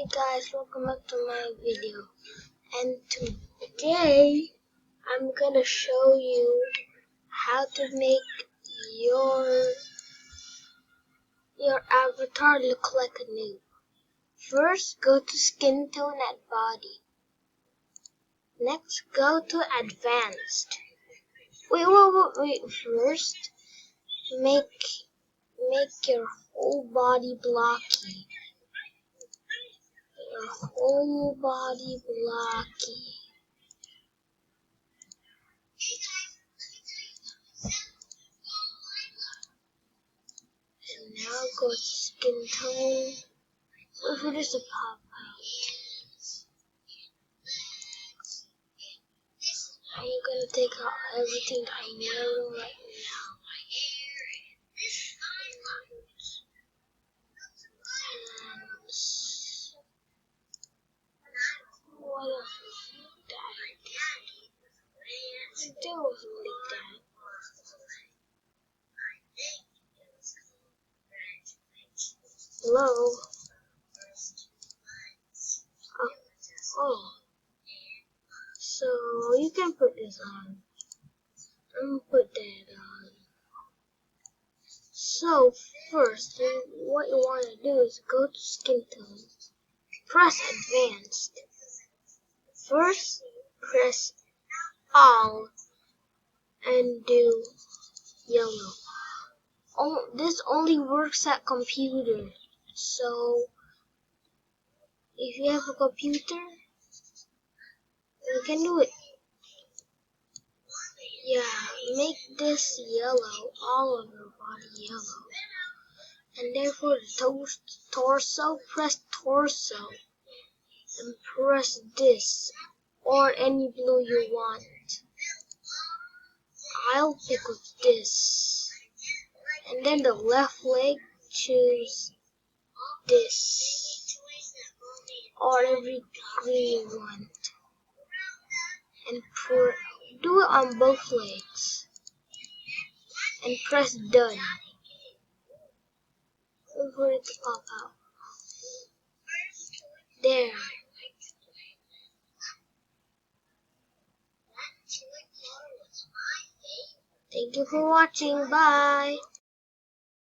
Hey guys, welcome back to my video, and today I'm gonna show you how to make your avatar look like a noob. First, go to skin tone and body. Next, go to advanced. Wait. First, make your whole body blocky. Your whole body blocky. And now go to skin tone. Wait for this to pop out. I'm gonna take out everything I'm wearing right now. And what else was that? There was only that. Hello? Oh. So you can put this on. I'm gonna put that on. So first, what you want to do is go to skin tone. Press advanced. First, press all and do yellow. This only works at computer. So if you have a computer, you can do it. Yeah, make this yellow, all of your body yellow. And therefore the torso, press torso. And press this, or any blue you want. I'll pick with this. And then the left leg, choose this. Or every green you want. And do it on both legs. And press done. Wait for it to pop out. There. Thank you for watching. Bye.